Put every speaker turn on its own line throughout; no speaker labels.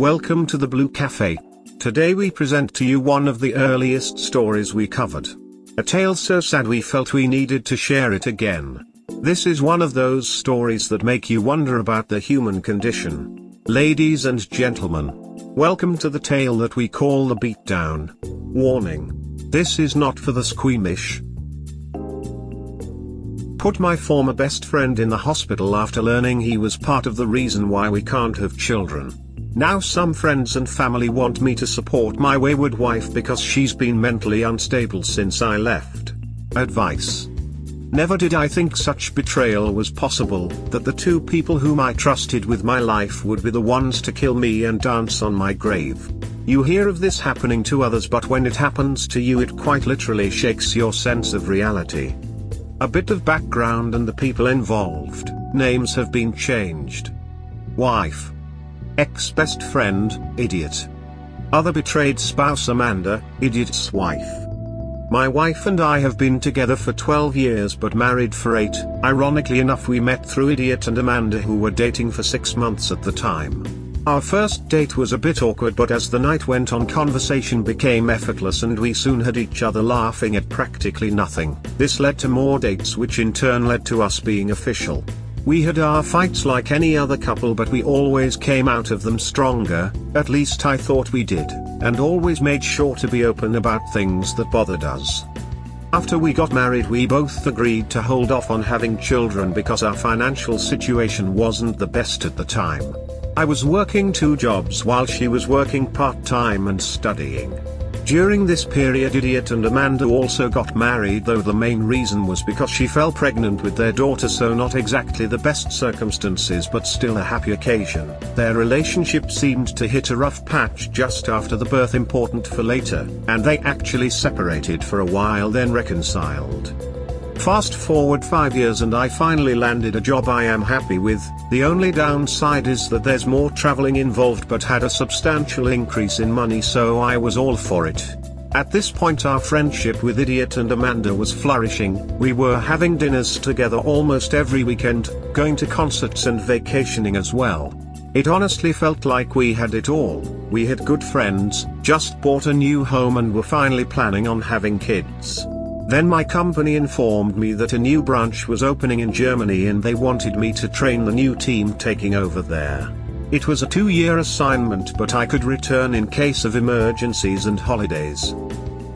Welcome to the Blue Cafe. Today we present to you one of the earliest stories we covered. A tale so sad we felt we needed to share it again. This is one of those stories that make you wonder about the human condition. Ladies and gentlemen, welcome to the tale that we call the Beatdown. Warning: this is not for the squeamish. Put my former best friend in the hospital after learning he was part of the reason why we can't have children. Now some friends and family want me to support my wayward wife because she's been mentally unstable since I left. Advice: never did I think such betrayal was possible, that the two people whom I trusted with my life would be the ones to kill me and dance on my grave. You hear of this happening to others, but when it happens to you it quite literally shakes your sense of reality. A bit of background and the people involved. Names have been changed. Wife: ex-best friend, idiot. Other betrayed spouse: Amanda, idiot's wife. My wife and I have been together for 12 years but married for 8. Ironically enough, we met through Idiot and Amanda, who were dating for 6 months at the time. Our first date was a bit awkward, but as the night went on, conversation became effortless and we soon had each other laughing at practically nothing. This led to more dates, which in turn led to us being official. We had our fights like any other couple, but we always came out of them stronger, at least I thought we did, and always made sure to be open about things that bothered us. After we got married, we both agreed to hold off on having children because our financial situation wasn't the best at the time. I was working 2 jobs while she was working part-time and studying. During this period, Idiot and Amanda also got married, though the main reason was because she fell pregnant with their daughter, so not exactly the best circumstances but still a happy occasion. Their relationship seemed to hit a rough patch just after the birth, important for later, and they actually separated for a while then reconciled. Fast forward 5 years and I finally landed a job I am happy with. The only downside is that there's more traveling involved, but had a substantial increase in money, so I was all for it. At this point our friendship with Idiot and Amanda was flourishing. We were having dinners together almost every weekend, going to concerts and vacationing as well. It honestly felt like we had it all. We had good friends, just bought a new home and were finally planning on having kids. Then my company informed me that a new branch was opening in Germany and they wanted me to train the new team taking over there. It was a 2-year assignment, but I could return in case of emergencies and holidays.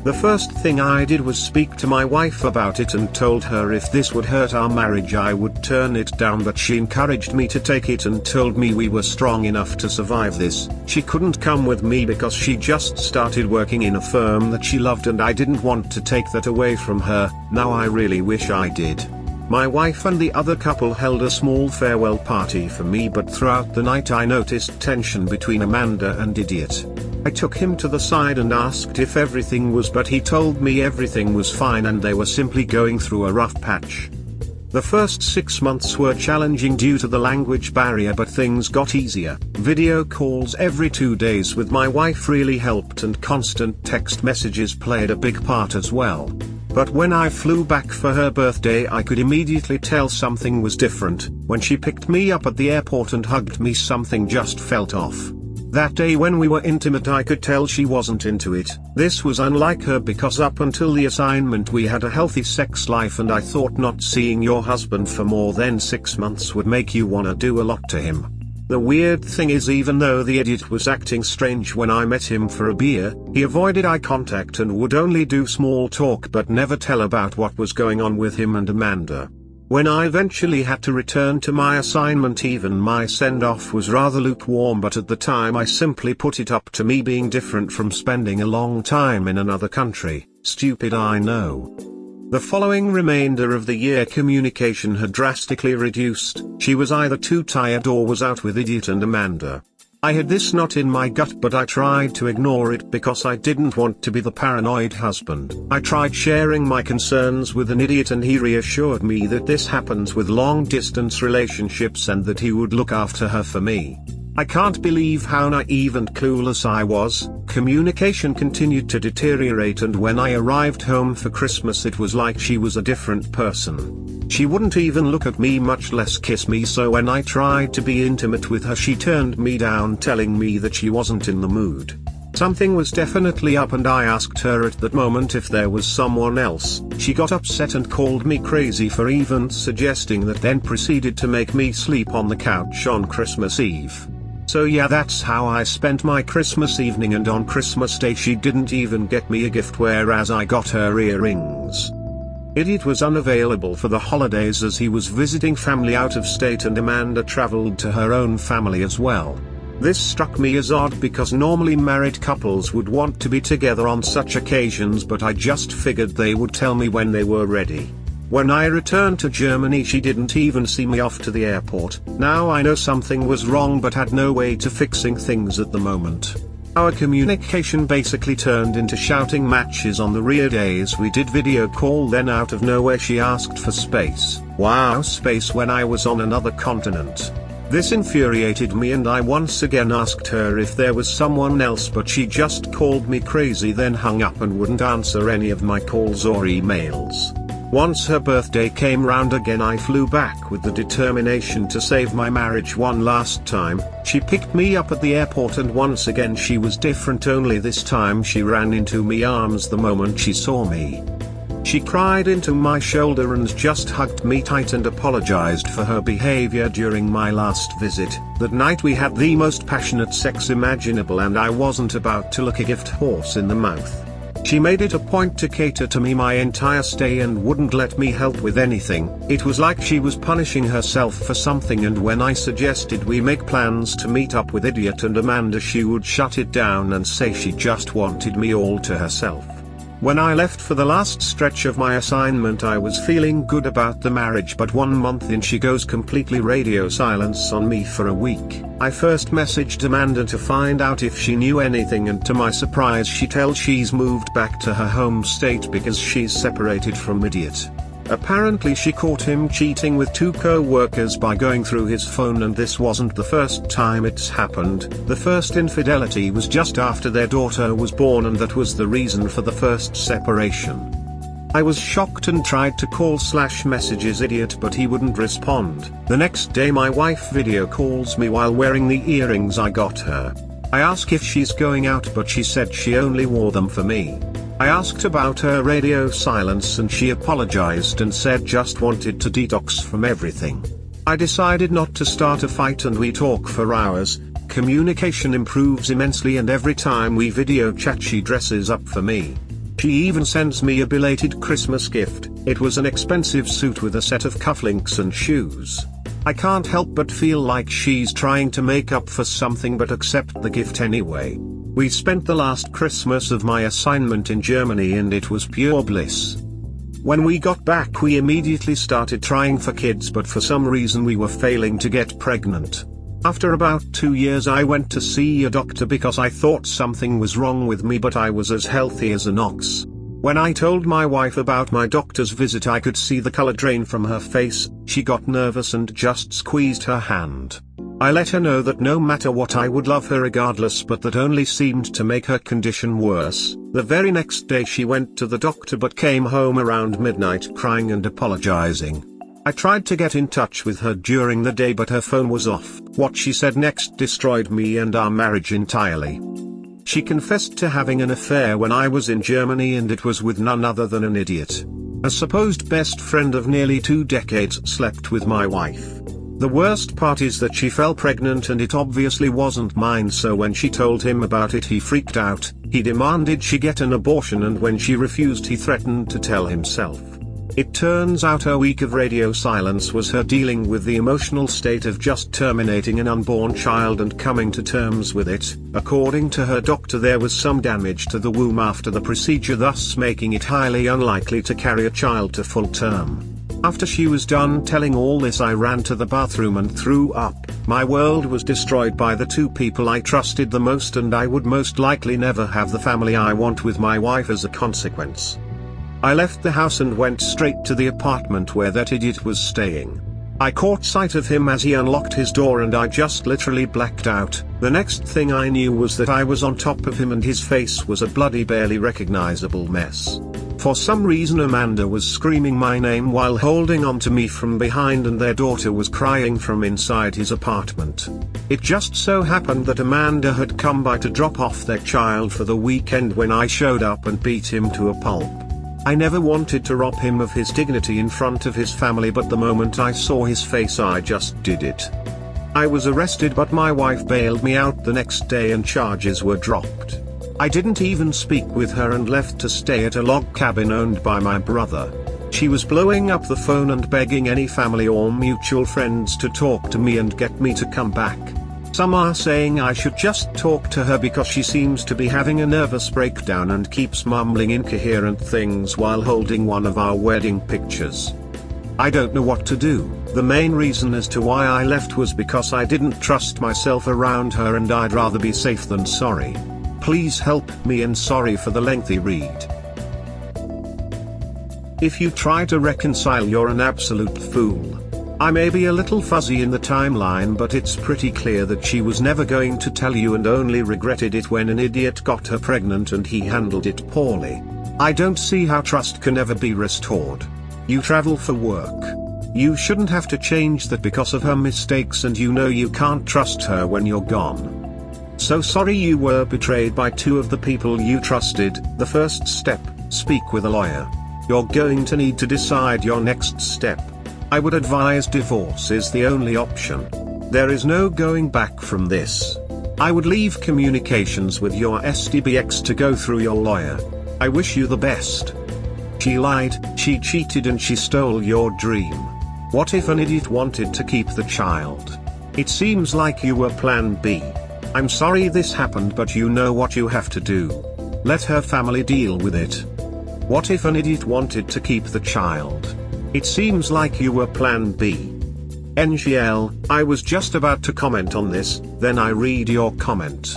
The first thing I did was speak to my wife about it and told her if this would hurt our marriage I would turn it down, but she encouraged me to take it and told me we were strong enough to survive this. She couldn't come with me because she just started working in a firm that she loved and I didn't want to take that away from her. Now I really wish I did. My wife and the other couple held a small farewell party for me, but throughout the night I noticed tension between Amanda and Idiot. I took him to the side and asked if everything was, but he told me everything was fine and they were simply going through a rough patch. The first 6 months were challenging due to the language barrier, but things got easier. Video calls every 2 days with my wife really helped, and constant text messages played a big part as well. But when I flew back for her birthday I could immediately tell something was different. When she picked me up at the airport and hugged me, something just felt off. That day when we were intimate I could tell she wasn't into it. This was unlike her because up until the assignment we had a healthy sex life, and I thought not seeing your husband for more than 6 months would make you wanna do a lot to him. The weird thing is, even though the Idiot was acting strange when I met him for a beer, he avoided eye contact and would only do small talk but never tell about what was going on with him and Amanda. When I eventually had to return to my assignment, even my send-off was rather lukewarm, but at the time I simply put it up to me being different from spending a long time in another country. Stupid, I know. The following remainder of the year communication had drastically reduced. She was either too tired or was out with Idiot and Amanda. I had this not in my gut, but I tried to ignore it because I didn't want to be the paranoid husband. I tried sharing my concerns with an Idiot and he reassured me that this happens with long-distance relationships and that he would look after her for me. I can't believe how naive and clueless I was. Communication continued to deteriorate, and when I arrived home for Christmas it was like she was a different person. She wouldn't even look at me, much less kiss me, so when I tried to be intimate with her she turned me down, telling me that she wasn't in the mood. Something was definitely up and I asked her at that moment if there was someone else. She got upset and called me crazy for even suggesting that, then proceeded to make me sleep on the couch on Christmas Eve. So yeah, that's how I spent my Christmas evening, and on Christmas Day she didn't even get me a gift, whereas I got her earrings. Idiot was unavailable for the holidays as he was visiting family out of state, and Amanda traveled to her own family as well. This struck me as odd because normally married couples would want to be together on such occasions, but I just figured they would tell me when they were ready. When I returned to Germany she didn't even see me off to the airport. Now I know something was wrong but had no way to fixing things at the moment. Our communication basically turned into shouting matches on the rare days we did video call. Then out of nowhere she asked for space. Wow, space when I was on another continent. This infuriated me and I once again asked her if there was someone else, but she just called me crazy, then hung up and wouldn't answer any of my calls or emails. Once her birthday came round again I flew back with the determination to save my marriage one last time. She picked me up at the airport and once again she was different, only this time she ran into me arms the moment she saw me. She cried into my shoulder and just hugged me tight and apologized for her behavior during my last visit. That night we had the most passionate sex imaginable and I wasn't about to look a gift horse in the mouth. She made it a point to cater to me my entire stay and wouldn't let me help with anything. It was like she was punishing herself for something, and when I suggested we make plans to meet up with Idiot and Amanda she would shut it down and say she just wanted me all to herself. When I left for the last stretch of my assignment I was feeling good about the marriage, but 1 month in she goes completely radio silence on me for a week. I first messaged Amanda to find out if she knew anything, and to my surprise she tells she's moved back to her home state because she's separated from Idiot. Apparently she caught him cheating with 2 co-workers by going through his phone, and this wasn't the first time it's happened. The first infidelity was just after their daughter was born, and that was the reason for the first separation. I was shocked and tried to call/messages Idiot, but he wouldn't respond. The next day my wife video calls me while wearing the earrings I got her. I ask if she's going out, but she said she only wore them for me. I asked about her radio silence and she apologized and said just wanted to detox from everything. I decided not to start a fight and we talk for hours. Communication improves immensely and every time we video chat she dresses up for me. She even sends me a belated Christmas gift. It was an expensive suit with a set of cufflinks and shoes. I can't help but feel like she's trying to make up for something, but accept the gift anyway. We spent the last Christmas of my assignment in Germany and it was pure bliss. When we got back we immediately started trying for kids, but for some reason we were failing to get pregnant. After about 2 years I went to see a doctor because I thought something was wrong with me, but I was as healthy as an ox. When I told my wife about my doctor's visit I could see the color drain from her face. She got nervous and just squeezed her hand. I let her know that no matter what I would love her regardless, but that only seemed to make her condition worse. The very next day she went to the doctor but came home around midnight crying and apologizing. I tried to get in touch with her during the day but her phone was off. What she said next destroyed me and our marriage entirely. She confessed to having an affair when I was in Germany, and it was with none other than an idiot. A supposed best friend of nearly 2 decades slept with my wife. The worst part is that she fell pregnant and it obviously wasn't mine, so when she told him about it he freaked out. He demanded she get an abortion, and when she refused he threatened to tell himself. It turns out her week of radio silence was her dealing with the emotional state of just terminating an unborn child and coming to terms with it. According to her doctor there was some damage to the womb after the procedure, thus making it highly unlikely to carry a child to full term. After she was done telling all this I ran to the bathroom and threw up. My world was destroyed by the 2 people I trusted the most, and I would most likely never have the family I want with my wife as a consequence. I left the house and went straight to the apartment where that idiot was staying. I caught sight of him as he unlocked his door and I just literally blacked out. The next thing I knew was that I was on top of him and his face was a bloody barely recognizable mess. For some reason Amanda was screaming my name while holding on to me from behind, and their daughter was crying from inside his apartment. It just so happened that Amanda had come by to drop off their child for the weekend when I showed up and beat him to a pulp. I never wanted to rob him of his dignity in front of his family, but the moment I saw his face I just did it. I was arrested, but my wife bailed me out the next day and charges were dropped. I didn't even speak with her and left to stay at a log cabin owned by my brother. She was blowing up the phone and begging any family or mutual friends to talk to me and get me to come back. Some are saying I should just talk to her because she seems to be having a nervous breakdown and keeps mumbling incoherent things while holding one of our wedding pictures. I don't know what to do. The main reason as to why I left was because I didn't trust myself around her and I'd rather be safe than sorry. Please help me, and sorry for the lengthy read. If you try to reconcile, you're an absolute fool. I may be a little fuzzy in the timeline, but it's pretty clear that she was never going to tell you and only regretted it when an idiot got her pregnant and he handled it poorly. I don't see how trust can ever be restored. You travel for work. You shouldn't have to change that because of her mistakes, and you know you can't trust her when you're gone. So sorry you were betrayed by two of the people you trusted. The first step, speak with a lawyer. You're going to need to decide your next step. I would advise divorce is the only option. There is no going back from this. I would leave communications with your SDBX to go through your lawyer. I wish you the best. She lied, she cheated, and she stole your dream. What if an idiot wanted to keep the child? It seems like you were plan B. I'm sorry this happened, but you know what you have to do. Let her family deal with it. What if an idiot wanted to keep the child? It seems like you were plan B. NGL, I was just about to comment on this, then I read your comment.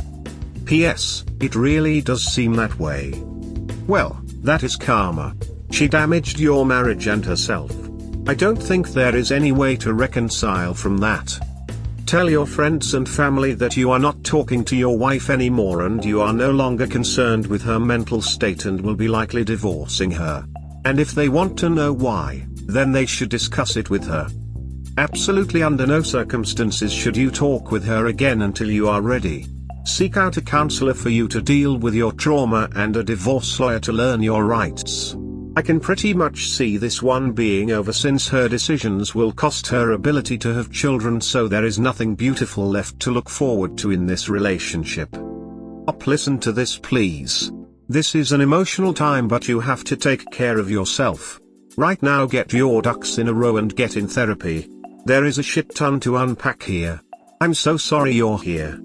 PS, it really does seem that way. Well, that is karma. She damaged your marriage and herself. I don't think there is any way to reconcile from that. Tell your friends and family that you are not talking to your wife anymore and you are no longer concerned with her mental state and will be likely divorcing her. And if they want to know why, then they should discuss it with her. Absolutely under no circumstances should you talk with her again until you are ready. Seek out a counselor for you to deal with your trauma and a divorce lawyer to learn your rights. I can pretty much see this one being over since her decisions will cost her ability to have children, so there is nothing beautiful left to look forward to in this relationship. Listen to this please. This is an emotional time, but you have to take care of yourself. Right now get your ducks in a row and get in therapy. There is a shit ton to unpack here. I'm so sorry you're here.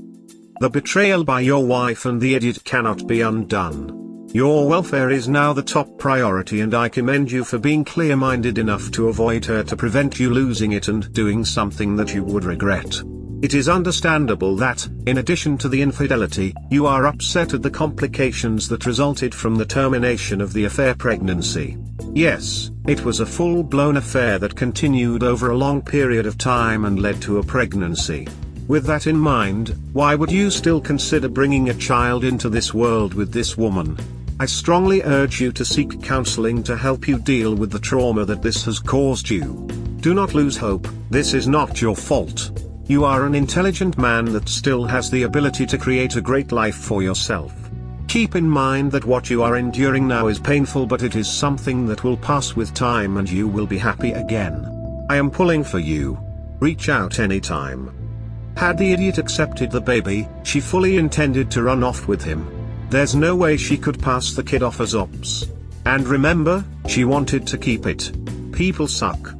The betrayal by your wife and the idiot cannot be undone. Your welfare is now the top priority, and I commend you for being clear-minded enough to avoid her to prevent you losing it and doing something that you would regret. It is understandable that, in addition to the infidelity, you are upset at the complications that resulted from the termination of the affair pregnancy. Yes, it was a full-blown affair that continued over a long period of time and led to a pregnancy. With that in mind, why would you still consider bringing a child into this world with this woman? I strongly urge you to seek counseling to help you deal with the trauma that this has caused you. Do not lose hope. This is not your fault. You are an intelligent man that still has the ability to create a great life for yourself. Keep in mind that what you are enduring now is painful, but it is something that will pass with time and you will be happy again. I am pulling for you. Reach out anytime. Had the idiot accepted the baby, she fully intended to run off with him. There's no way she could pass the kid off as ops. And remember, she wanted to keep it. People suck.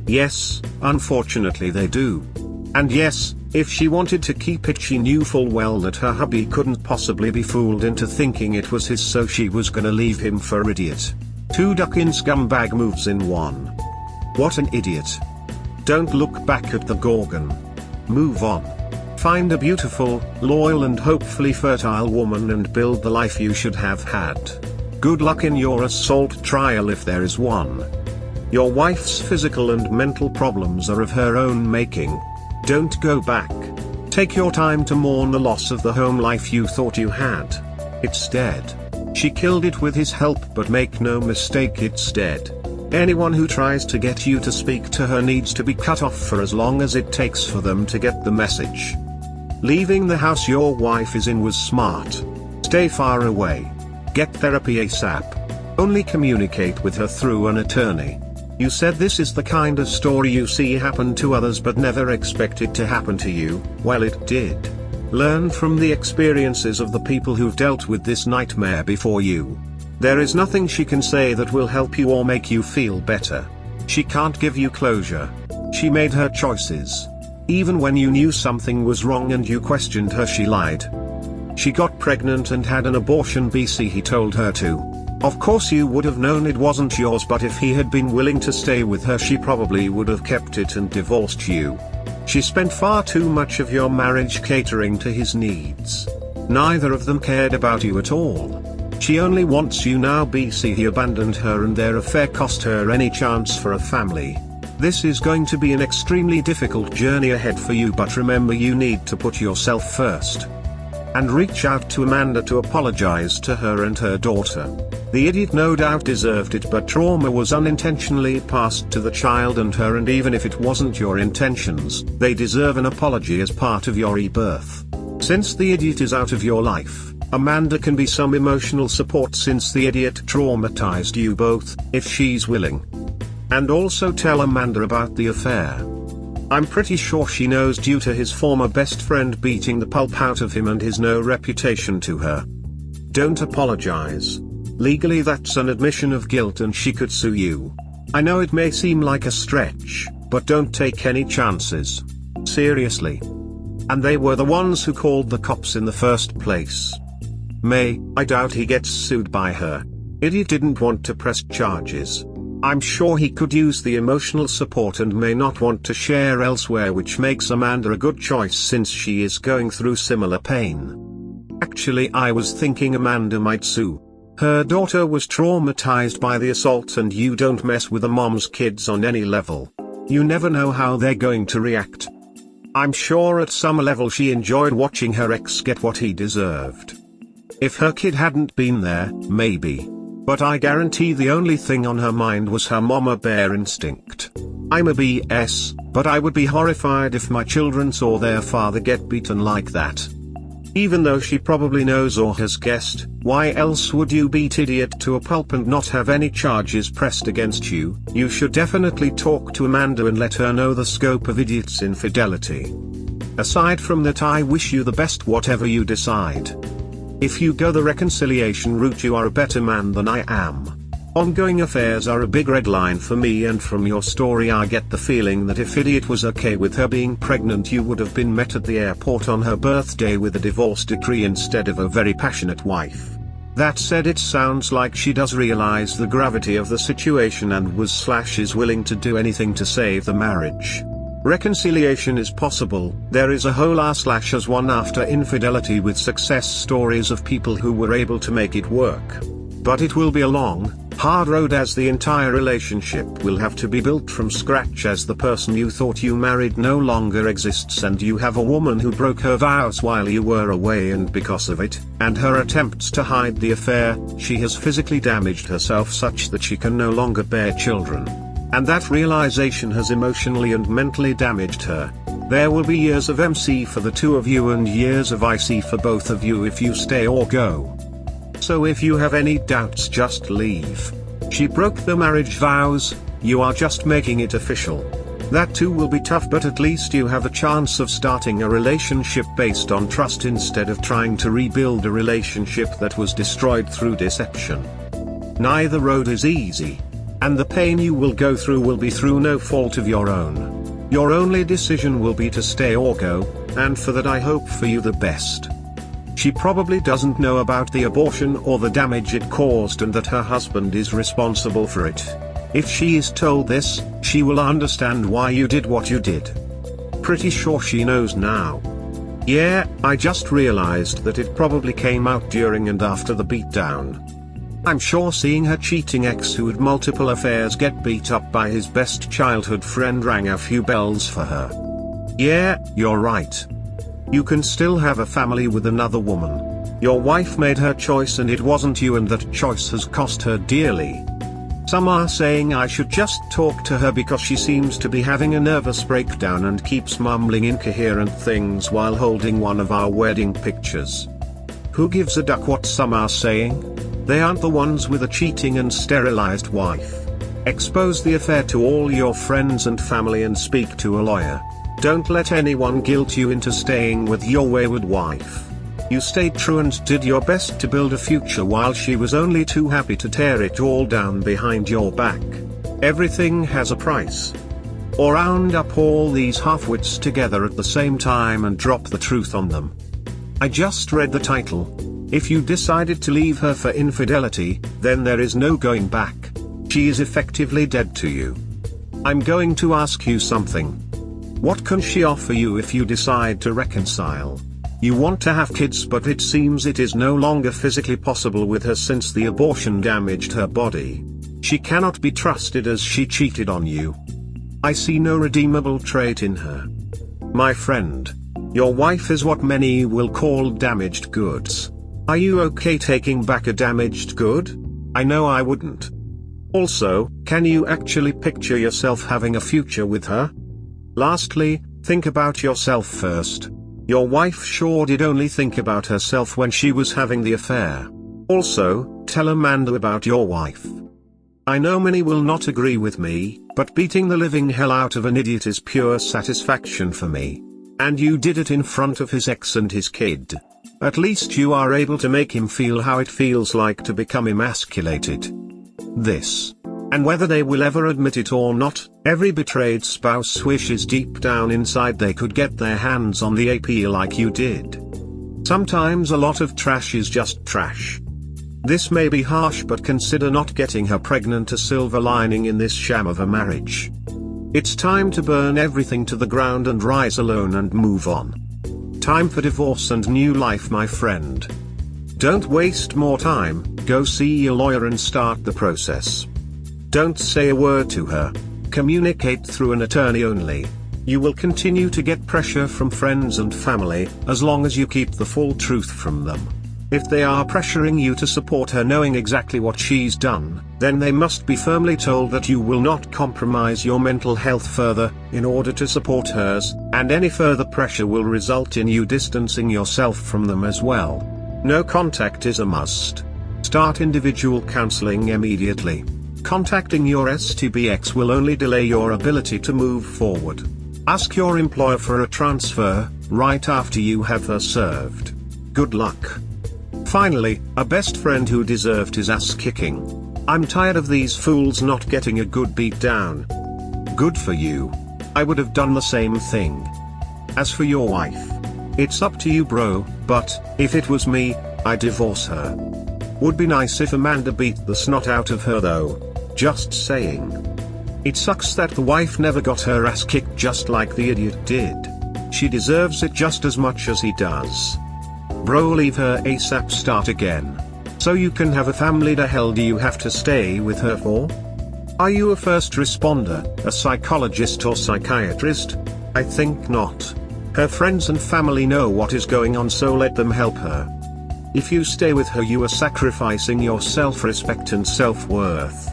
Yes, unfortunately they do. And yes, if she wanted to keep it, she knew full well that her hubby couldn't possibly be fooled into thinking it was his, so she was gonna leave him for idiot. 2 duck-in scumbag moves in 1. What an idiot. Don't look back at the Gorgon. Move on. Find a beautiful, loyal and hopefully fertile woman and build the life you should have had. Good luck in your assault trial if there is one. Your wife's physical and mental problems are of her own making. Don't go back. Take your time to mourn the loss of the home life you thought you had. It's dead. She killed it with his help, but make no mistake, it's dead. Anyone who tries to get you to speak to her needs to be cut off for as long as it takes for them to get the message. Leaving the house your wife is in was smart. Stay far away. Get therapy ASAP. Only communicate with her through an attorney. You said this is the kind of story you see happen to others but never expect it to happen to you. Well, it did. Learn from the experiences of the people who've dealt with this nightmare before you. There is nothing she can say that will help you or make you feel better. She can't give you closure. She made her choices. Even when you knew something was wrong and you questioned her, she lied. She got pregnant and had an abortion, BC, he told her to. Of course you would have known it wasn't yours, but if he had been willing to stay with her, she probably would have kept it and divorced you. She spent far too much of your marriage catering to his needs. Neither of them cared about you at all. She only wants you now, BC. He abandoned her and their affair cost her any chance for a family. This is going to be an extremely difficult journey ahead for you, but remember, you need to put yourself first. And reach out to Amanda to apologize to her and her daughter. The idiot no doubt deserved it, but trauma was unintentionally passed to the child and her, and even if it wasn't your intentions, they deserve an apology as part of your rebirth. Since the idiot is out of your life, Amanda can be some emotional support since the idiot traumatized you both, if she's willing. And also tell Amanda about the affair. I'm pretty sure she knows, due to his former best friend beating the pulp out of him and his no reputation to her. Don't apologize. Legally that's an admission of guilt and she could sue you. I know it may seem like a stretch, but don't take any chances. Seriously. And they were the ones who called the cops in the first place. I doubt he gets sued by her. Idiot didn't want to press charges. I'm sure he could use the emotional support and may not want to share elsewhere, which makes Amanda a good choice since she is going through similar pain. Actually, I was thinking Amanda might sue. Her daughter was traumatized by the assault, and you don't mess with a mom's kids on any level. You never know how they're going to react. I'm sure at some level she enjoyed watching her ex get what he deserved. If her kid hadn't been there, maybe. But I guarantee the only thing on her mind was her mama bear instinct. I'm a BS, but I would be horrified if my children saw their father get beaten like that. Even though she probably knows or has guessed, why else would you beat idiot to a pulp and not have any charges pressed against you? You should definitely talk to Amanda and let her know the scope of idiot's infidelity. Aside from that, I wish you the best whatever you decide. If you go the reconciliation route, you are a better man than I am. Ongoing affairs are a big red line for me, and from your story I get the feeling that if idiot was okay with her being pregnant, you would have been met at the airport on her birthday with a divorce decree instead of a very passionate wife. That said, it sounds like she does realize the gravity of the situation and is willing to do anything to save the marriage. Reconciliation is possible. There is a whole as one after infidelity with success stories of people who were able to make it work. But it will be a long, hard road, as the entire relationship will have to be built from scratch, as the person you thought you married no longer exists, and you have a woman who broke her vows while you were away, and because of it, and her attempts to hide the affair, she has physically damaged herself such that she can no longer bear children. And that realization has emotionally and mentally damaged her. There will be years of MC for the two of you and years of IC for both of you if you stay or go. So if you have any doubts, just leave. She broke the marriage vows, you are just making it official. That too will be tough, but at least you have a chance of starting a relationship based on trust instead of trying to rebuild a relationship that was destroyed through deception. Neither road is easy. And the pain you will go through will be through no fault of your own. Your only decision will be to stay or go, and for that I hope for you the best. She probably doesn't know about the abortion or the damage it caused, and that her husband is responsible for it. If she is told this, she will understand why you did what you did. Pretty sure she knows now. Yeah, I just realized that it probably came out during and after the beatdown. I'm sure seeing her cheating ex who had multiple affairs get beat up by his best childhood friend rang a few bells for her. Yeah, you're right. You can still have a family with another woman. Your wife made her choice and it wasn't you, and that choice has cost her dearly. Some are saying I should just talk to her because she seems to be having a nervous breakdown and keeps mumbling incoherent things while holding one of our wedding pictures. Who gives a duck what some are saying? They aren't the ones with a cheating and sterilized wife. Expose the affair to all your friends and family and speak to a lawyer. Don't let anyone guilt you into staying with your wayward wife. You stayed true and did your best to build a future while she was only too happy to tear it all down behind your back. Everything has a price. Or round up all these half-wits together at the same time and drop the truth on them. I just read the title. If you decided to leave her for infidelity, then there is no going back. She is effectively dead to you. I'm going to ask you something. What can she offer you if you decide to reconcile? You want to have kids, but it seems it is no longer physically possible with her since the abortion damaged her body. She cannot be trusted as she cheated on you. I see no redeemable trait in her. My friend, your wife is what many will call damaged goods. Are you okay taking back a damaged good? I know I wouldn't. Also, can you actually picture yourself having a future with her? Lastly, think about yourself first. Your wife sure did only think about herself when she was having the affair. Also, tell Amanda about your wife. I know many will not agree with me, but beating the living hell out of an idiot is pure satisfaction for me. And you did it in front of his ex and his kid. At least you are able to make him feel how it feels like to become emasculated. This. And whether they will ever admit it or not, every betrayed spouse wishes deep down inside they could get their hands on the AP like you did. Sometimes a lot of trash is just trash. This may be harsh, but consider not getting her pregnant a silver lining in this sham of a marriage. It's time to burn everything to the ground and rise alone and move on. Time for divorce and new life, my friend. Don't waste more time, go see your lawyer and start the process. Don't say a word to her. Communicate through an attorney only. You will continue to get pressure from friends and family, as long as you keep the full truth from them. If they are pressuring you to support her knowing exactly what she's done, then they must be firmly told that you will not compromise your mental health further, in order to support hers, and any further pressure will result in you distancing yourself from them as well. No contact is a must. Start individual counseling immediately. Contacting your STBX will only delay your ability to move forward. Ask your employer for a transfer, right after you have her served. Good luck. Finally, a best friend who deserved his ass kicking. I'm tired of these fools not getting a good beat down. Good for you. I would have done the same thing. As for your wife, it's up to you, bro, but if it was me, I'd divorce her. Would be nice if Amanda beat the snot out of her though. Just saying. It sucks that the wife never got her ass kicked just like the idiot did. She deserves it just as much as he does. Bro, leave her ASAP, start again. So you can have a family. The hell do you have to stay with her for? Are you a first responder, a psychologist or psychiatrist? I think not. Her friends and family know what is going on, so let them help her. If you stay with her, you are sacrificing your self-respect and self-worth.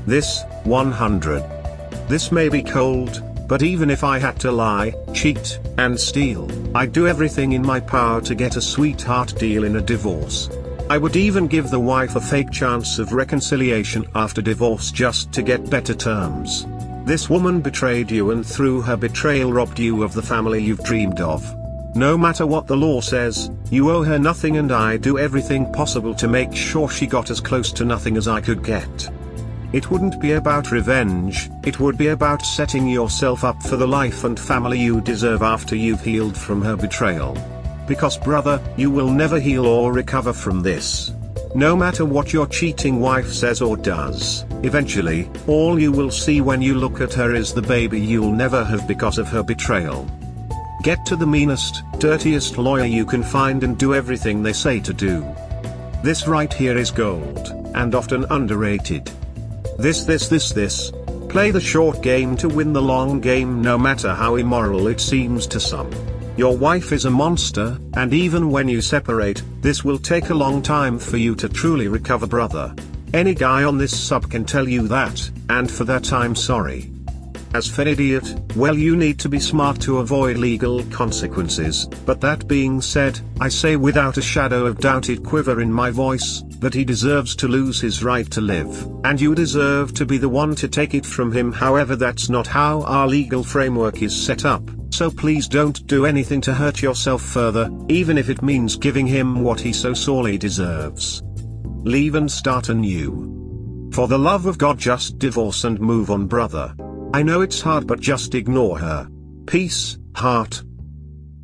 This, 100. This may be cold, but even if I had to lie, cheat, and steal, I'd do everything in my power to get a sweetheart deal in a divorce. I would even give the wife a fake chance of reconciliation after divorce just to get better terms. This woman betrayed you, and through her betrayal robbed you of the family you've dreamed of. No matter what the law says, you owe her nothing, and I do everything possible to make sure she got as close to nothing as I could get. It wouldn't be about revenge, it would be about setting yourself up for the life and family you deserve after you've healed from her betrayal. Because brother, you will never heal or recover from this. No matter what your cheating wife says or does, eventually, all you will see when you look at her is the baby you'll never have because of her betrayal. Get to the meanest, dirtiest lawyer you can find and do everything they say to do. This right here is gold, and often underrated. This. Play the short game to win the long game, no matter how immoral it seems to some. Your wife is a monster, and even when you separate, this will take a long time for you to truly recover, brother. Any guy on this sub can tell you that, and for that I'm sorry. As for idiot, well, you need to be smart to avoid legal consequences, but that being said, I say without a shadow of doubt, it quiver in my voice, that he deserves to lose his right to live, and you deserve to be the one to take it from him. However, that's not how our legal framework is set up, so please don't do anything to hurt yourself further, even if it means giving him what he so sorely deserves. Leave and start anew. For the love of God, just divorce and move on, brother. I know it's hard, but just ignore her. Peace, heart.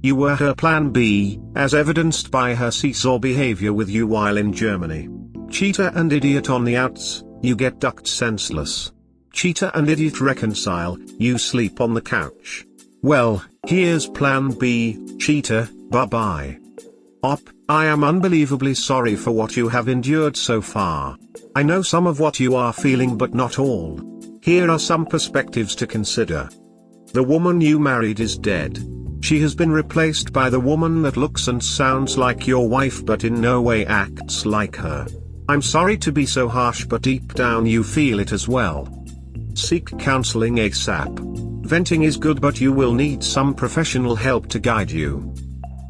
You were her plan B, as evidenced by her seesaw behavior with you while in Germany. Cheater and idiot on the outs, you get ducked senseless. Cheater and idiot reconcile, you sleep on the couch. Well, here's plan B, cheater, bye-bye. Op, I am unbelievably sorry for what you have endured so far. I know some of what you are feeling, but not all. Here are some perspectives to consider. The woman you married is dead. She has been replaced by the woman that looks and sounds like your wife but in no way acts like her. I'm sorry to be so harsh, but deep down you feel it as well. Seek counseling ASAP. Venting is good, but you will need some professional help to guide you.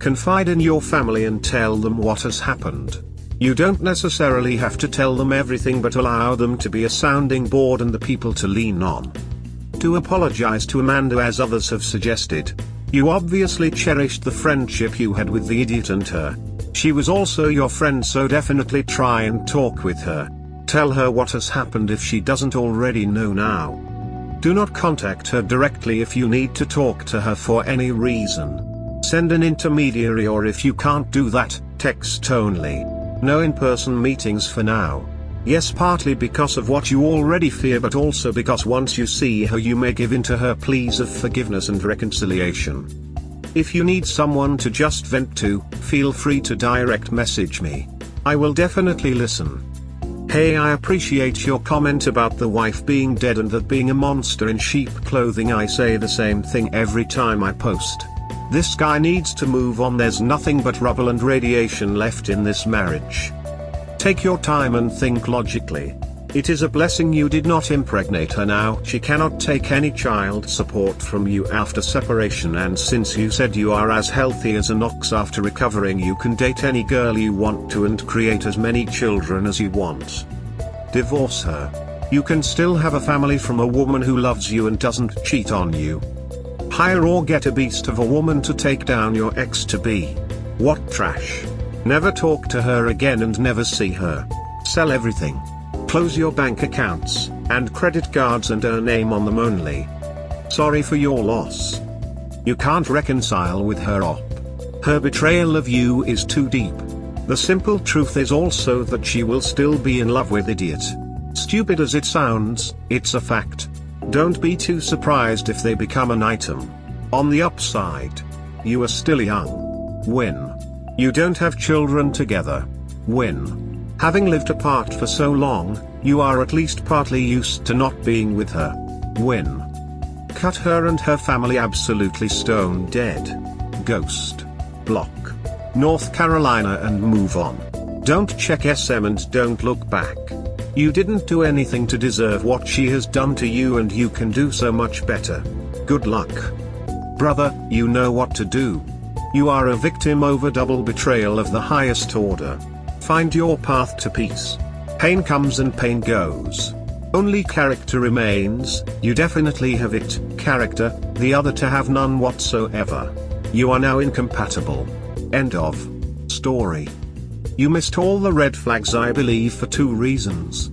Confide in your family and tell them what has happened. You don't necessarily have to tell them everything, but allow them to be a sounding board and the people to lean on. To apologize to Amanda, as others have suggested. You obviously cherished the friendship you had with the idiot and her. She was also your friend, so definitely try and talk with her. Tell her what has happened if she doesn't already know now. Do not contact her directly if you need to talk to her for any reason. Send an intermediary, or if you can't do that, text only. No in-person meetings for now. Yes, partly because of what you already fear, but also because once you see her you may give in to her pleas of forgiveness and reconciliation. If you need someone to just vent to, feel free to direct message me. I will definitely listen. Hey, I appreciate your comment about the wife being dead and that being a monster in sheep clothing. I say the same thing every time I post. This guy needs to move on. There's nothing but rubble and radiation left in this marriage. Take your time and think logically. It is a blessing you did not impregnate her. Now she cannot take any child support from you after separation, and since you said you are as healthy as an ox after recovering, you can date any girl you want to and create as many children as you want. Divorce her. You can still have a family from a woman who loves you and doesn't cheat on you. Hire or get a beast of a woman to take down your ex-to-be. What trash. Never talk to her again and never see her. Sell everything. Close your bank accounts and credit cards and her name on them only. Sorry for your loss. You can't reconcile with her op. Her betrayal of you is too deep. The simple truth is also that she will still be in love with idiot. Stupid as it sounds, it's a fact. Don't be too surprised if they become an item. On the upside, you are still young. Win. You don't have children together. Win. Having lived apart for so long, you are at least partly used to not being with her. Win. Cut her and her family absolutely stone dead. Ghost. Block. North Carolina and move on. Don't check SM and don't look back. You didn't do anything to deserve what she has done to you, and you can do so much better. Good luck. Brother, you know what to do. You are a victim over double betrayal of the highest order. Find your path to peace. Pain comes and pain goes. Only character remains. You definitely have it, character, the other to have none whatsoever. You are now incompatible. End of story. You missed all the red flags, I believe, for two reasons.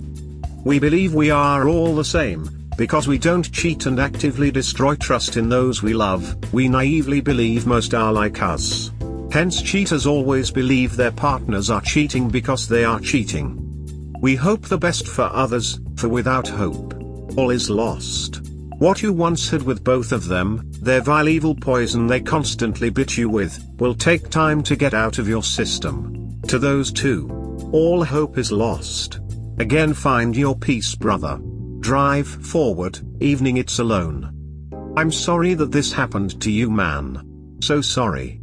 We believe we are all the same, because we don't cheat and actively destroy trust in those we love. We naively believe most are like us. Hence cheaters always believe their partners are cheating because they are cheating. We hope the best for others, for without hope, all is lost. What you once had with both of them, their vile evil poison they constantly bit you with, will take time to get out of your system. To those two, all hope is lost. Again, find your peace, brother. Drive forward, evening it's alone. I'm sorry that this happened to you, man. So sorry.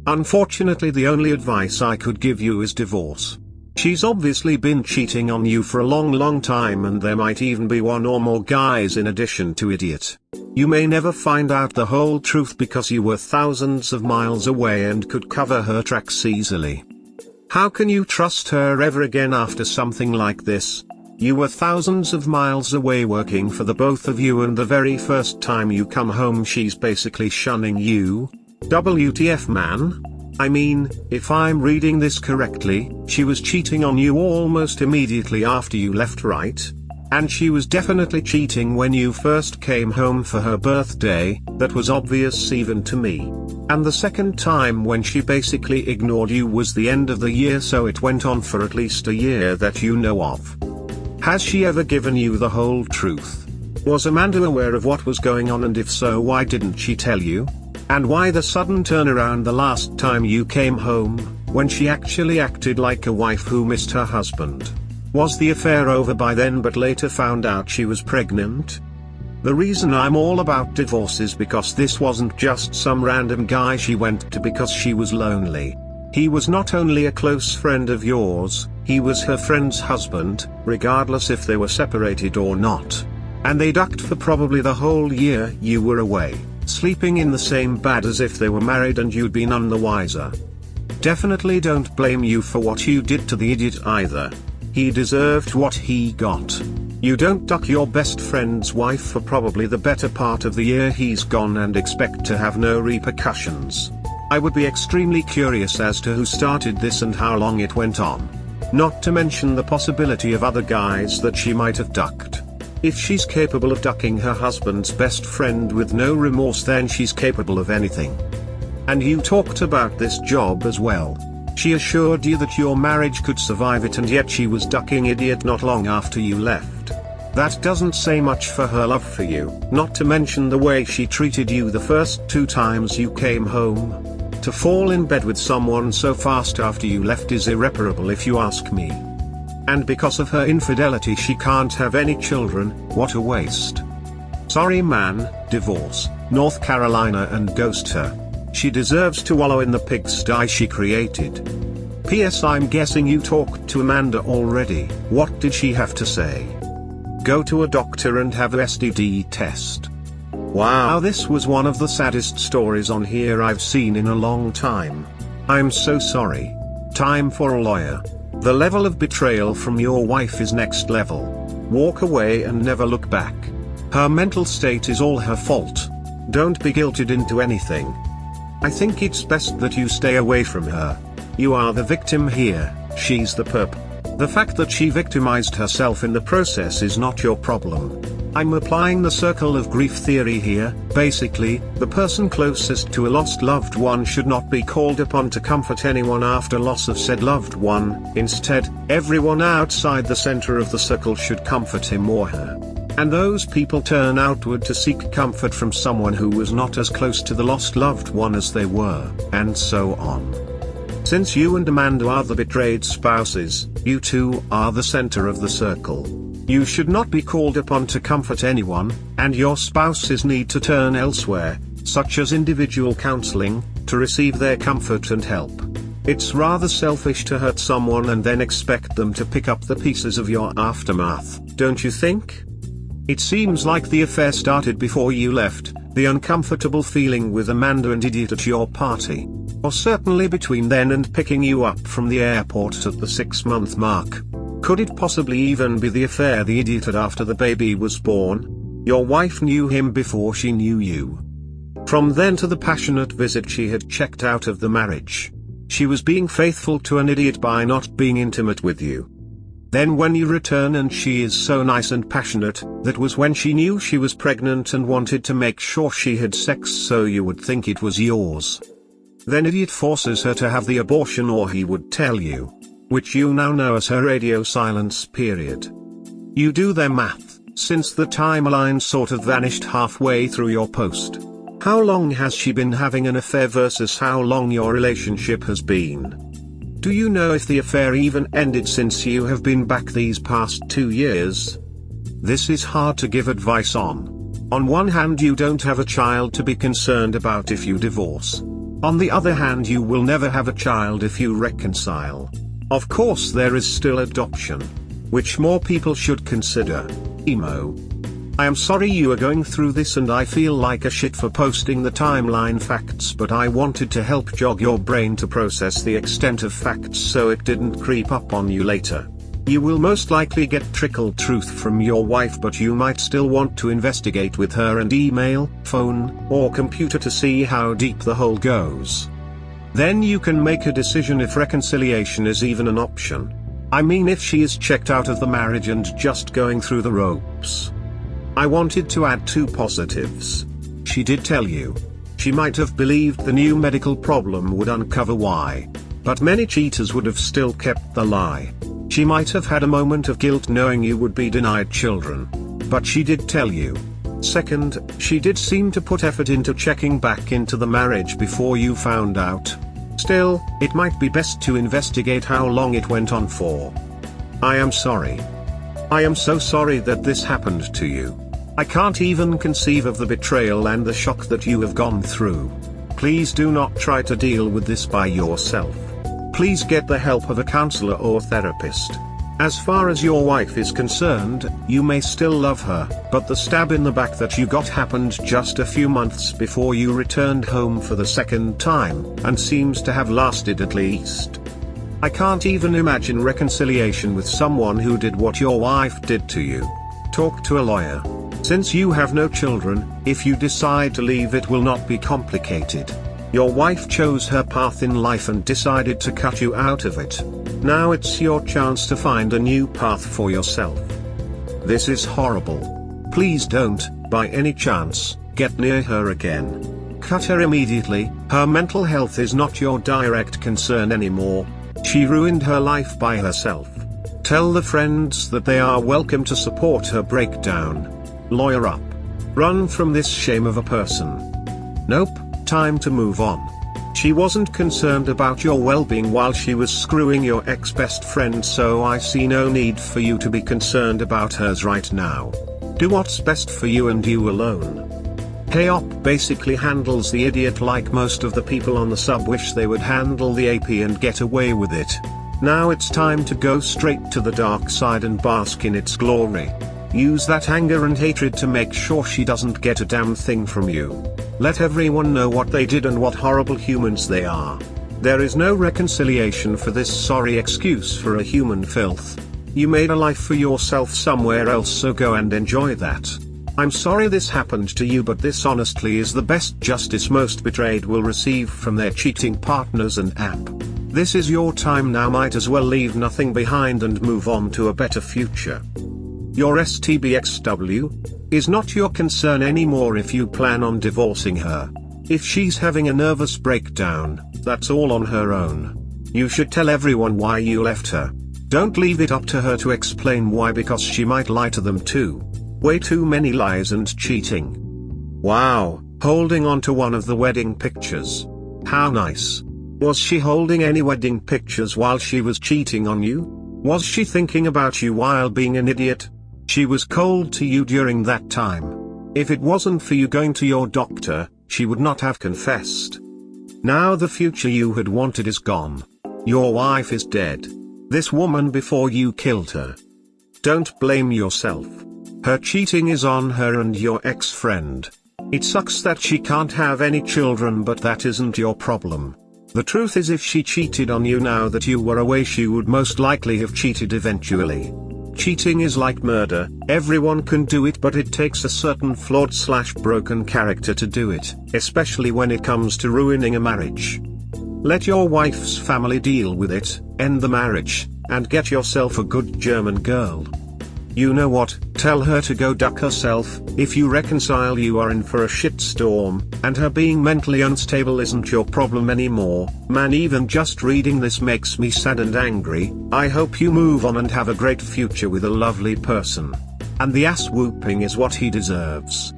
Unfortunately, the only advice I could give you is divorce. She's obviously been cheating on you for a long time, and there might even be one or more guys in addition to idiot. You may never find out the whole truth because you were thousands of miles away and could cover her tracks easily. How can you trust her ever again after something like this? You were thousands of miles away working for the both of you, and the very first time you come home she's basically shunning you? WTF, man? I mean, if I'm reading this correctly, she was cheating on you almost immediately after you left, right? And she was definitely cheating when you first came home for her birthday. That was obvious even to me. And the second time when she basically ignored you was the end of the year, so it went on for at least a year that you know of. Has she ever given you the whole truth? Was Amanda aware of what was going on, and if so, why didn't she tell you? And why the sudden turnaround the last time you came home, when she actually acted like a wife who missed her husband? Was the affair over by then but later found out she was pregnant? The reason I'm all about divorce is because this wasn't just some random guy she went to because she was lonely. He was not only a close friend of yours, he was her friend's husband, regardless if they were separated or not. And they ducked for probably the whole year you were away, sleeping in the same bed as if they were married, and you'd be none the wiser. Definitely don't blame you for what you did to the idiot either. He deserved what he got. You don't duck your best friend's wife for probably the better part of the year he's gone and expect to have no repercussions. I would be extremely curious as to who started this and how long it went on. Not to mention the possibility of other guys that she might have ducked. If she's capable of ducking her husband's best friend with no remorse, then she's capable of anything. And you talked about this job as well. She assured you that your marriage could survive it, and yet she was ducking idiot not long after you left. That doesn't say much for her love for you, not to mention the way she treated you the first 2 times you came home. To fall in bed with someone so fast after you left is irreparable if you ask me. And because of her infidelity she can't have any children. What a waste. Sorry man, divorce North Carolina and ghost her. She deserves to wallow in the pigsty she created. P.S. I'm guessing you talked to Amanda already. What did she have to say? Go to a doctor and have a STD test. Wow, this was one of the saddest stories on here I've seen in a long time. I'm so sorry. Time for a lawyer. The level of betrayal from your wife is next level. Walk away and never look back. Her mental state is all her fault. Don't be guilted into anything. I think it's best that you stay away from her. You are the victim here, she's the perp. The fact that she victimized herself in the process is not your problem. I'm applying the circle of grief theory here. Basically, the person closest to a lost loved one should not be called upon to comfort anyone after loss of said loved one. Instead, everyone outside the center of the circle should comfort him or her. And those people turn outward to seek comfort from someone who was not as close to the lost loved one as they were, and so on. Since you and Amanda are the betrayed spouses, you two are the center of the circle. You should not be called upon to comfort anyone, and your spouses need to turn elsewhere, such as individual counseling, to receive their comfort and help. It's rather selfish to hurt someone and then expect them to pick up the pieces of your aftermath, don't you think? It seems like the affair started before you left, the uncomfortable feeling with Amanda and idiot at your party. Or certainly between then and picking you up from the airport at the 6-month mark. Could it possibly even be the affair the idiot had after the baby was born? Your wife knew him before she knew you. From then to the passionate visit she had checked out of the marriage. She was being faithful to an idiot by not being intimate with you. Then when you return and she is so nice and passionate, that was when she knew she was pregnant and wanted to make sure she had sex so you would think it was yours. Then idiot forces her to have the abortion, or he would tell you. Which you now know as her radio silence period. You do their math, since the timeline sort of vanished halfway through your post. How long has she been having an affair versus how long your relationship has been? Do you know if the affair even ended since you have been back these past 2 years? This is hard to give advice on. On one hand, you don't have a child to be concerned about if you divorce. On the other hand, you will never have a child if you reconcile. Of course, there is still adoption, which more people should consider. Emo. I am sorry you are going through this and I feel like a shit for posting the timeline facts, but I wanted to help jog your brain to process the extent of facts so it didn't creep up on you later. You will most likely get trickle truth from your wife, but you might still want to investigate with her and email, phone, or computer to see how deep the hole goes. Then you can make a decision if reconciliation is even an option. I mean, if she is checked out of the marriage and just going through the ropes. I wanted to add two positives. She did tell you. She might have believed the new medical problem would uncover why. But many cheaters would have still kept the lie. She might have had a moment of guilt knowing you would be denied children. But she did tell you. Second, she did seem to put effort into checking back into the marriage before you found out. Still, it might be best to investigate how long it went on for. I am sorry. I am so sorry that this happened to you. I can't even conceive of the betrayal and the shock that you have gone through. Please do not try to deal with this by yourself. Please get the help of a counselor or therapist. As far as your wife is concerned, you may still love her, but the stab in the back that you got happened just a few months before you returned home for the second time, and seems to have lasted at least. I can't even imagine reconciliation with someone who did what your wife did to you. Talk to a lawyer. Since you have no children, if you decide to leave, it will not be complicated. Your wife chose her path in life and decided to cut you out of it. Now it's your chance to find a new path for yourself. This is horrible. Please don't, by any chance, get near her again. Cut her immediately. Her mental health is not your direct concern anymore. She ruined her life by herself. Tell the friends that they are welcome to support her breakdown. Lawyer up. Run from this shame of a person. Nope, time to move on. She wasn't concerned about your well-being while she was screwing your ex-best friend, so I see no need for you to be concerned about hers right now. Do what's best for you and you alone. K-op basically handles the idiot like most of the people on the sub wish they would handle the AP and get away with it. Now it's time to go straight to the dark side and bask in its glory. Use that anger and hatred to make sure she doesn't get a damn thing from you. Let everyone know what they did and what horrible humans they are. There is no reconciliation for this sorry excuse for a human filth. You made a life for yourself somewhere else, so go and enjoy that. I'm sorry this happened to you, but this honestly is the best justice most betrayed will receive from their cheating partners and app. This is your time now, might as well leave nothing behind and move on to a better future. Your STBXW is not your concern anymore if you plan on divorcing her. If she's having a nervous breakdown, that's all on her own. You should tell everyone why you left her. Don't leave it up to her to explain why, because she might lie to them too. Way too many lies and cheating. Wow, holding on to one of the wedding pictures. How nice. Was she holding any wedding pictures while she was cheating on you? Was she thinking about you while being an idiot? She was cold to you during that time. If it wasn't for you going to your doctor, she would not have confessed. Now the future you had wanted is gone. Your wife is dead. This woman before you killed her. Don't blame yourself. Her cheating is on her and your ex-friend. It sucks that she can't have any children, but that isn't your problem. The truth is, if she cheated on you now that you were away, she would most likely have cheated eventually. Cheating is like murder, everyone can do it, but it takes a certain flawed/broken character to do it, especially when it comes to ruining a marriage. Let your wife's family deal with it, end the marriage, and get yourself a good German girl. You know what, tell her to go duck herself. If you reconcile, you are in for a shitstorm, and her being mentally unstable isn't your problem anymore. Man, even just reading this makes me sad and angry. I hope you move on and have a great future with a lovely person. And the ass whooping is what he deserves.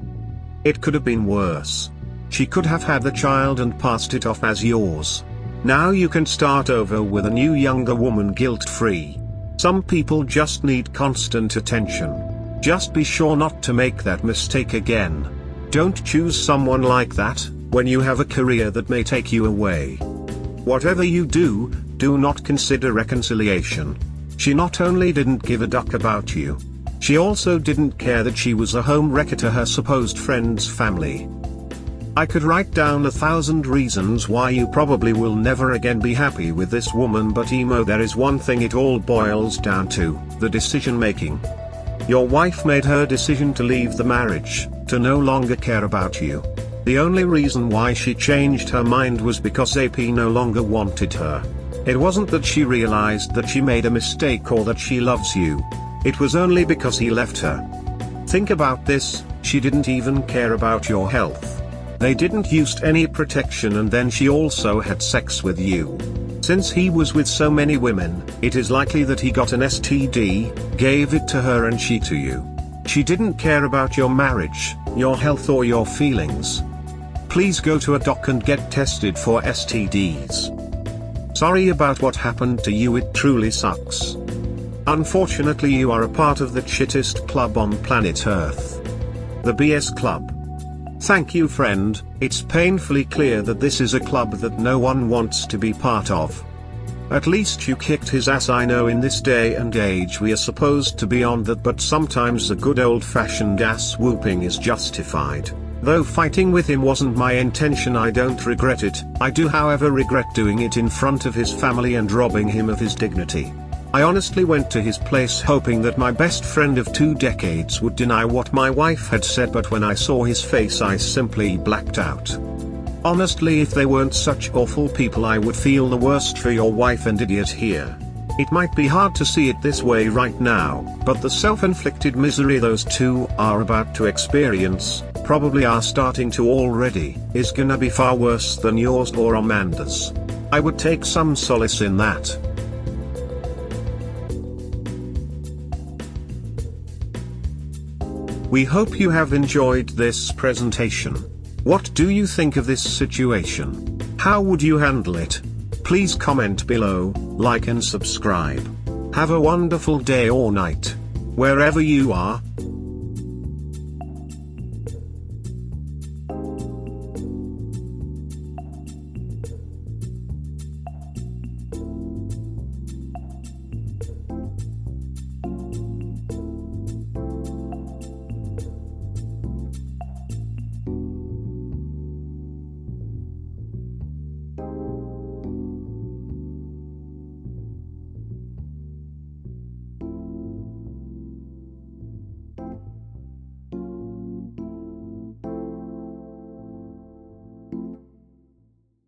It could have been worse. She could have had the child and passed it off as yours. Now you can start over with a new younger woman guilt-free. Some people just need constant attention. Just be sure not to make that mistake again. Don't choose someone like that. When you have a career that may take you away. Whatever you do, do not consider reconciliation. She not only didn't give a duck about you, she also didn't care that she was a home wrecker to her supposed friend's family. I could write down 1,000 reasons why you probably will never again be happy with this woman, but Emo, there is one thing it all boils down to: the decision making. Your wife made her decision to leave the marriage, to no longer care about you. The only reason why she changed her mind was because AP no longer wanted her. It wasn't that she realized that she made a mistake or that she loves you. It was only because he left her. Think about this, she didn't even care about your health. They didn't use any protection, and then she also had sex with you. Since he was with so many women, it is likely that he got an STD, gave it to her and she to you. She didn't care about your marriage, your health or your feelings. Please go to a doc and get tested for STDs. Sorry about what happened to you, it truly sucks. Unfortunately, you are a part of the shittest club on planet Earth. The BS Club. Thank you, friend, it's painfully clear that this is a club that no one wants to be part of. At least you kicked his ass. I know in this day and age we are supposed to be on that, but sometimes the good old-fashioned ass whooping is justified. Though fighting with him wasn't my intention, I don't regret it. I do however regret doing it in front of his family and robbing him of his dignity. I honestly went to his place hoping that my best friend of 2 decades would deny what my wife had said, but when I saw his face I simply blacked out. Honestly, if they weren't such awful people, I would feel the worst for your wife and idiot here. It might be hard to see it this way right now, but the self-inflicted misery those two are about to experience, probably are starting to already, is gonna be far worse than yours or Amanda's. I would take some solace in that. We hope you have enjoyed this presentation. What do you think of this situation? How would you handle it? Please comment below, like and subscribe. Have a wonderful day or night, wherever you are.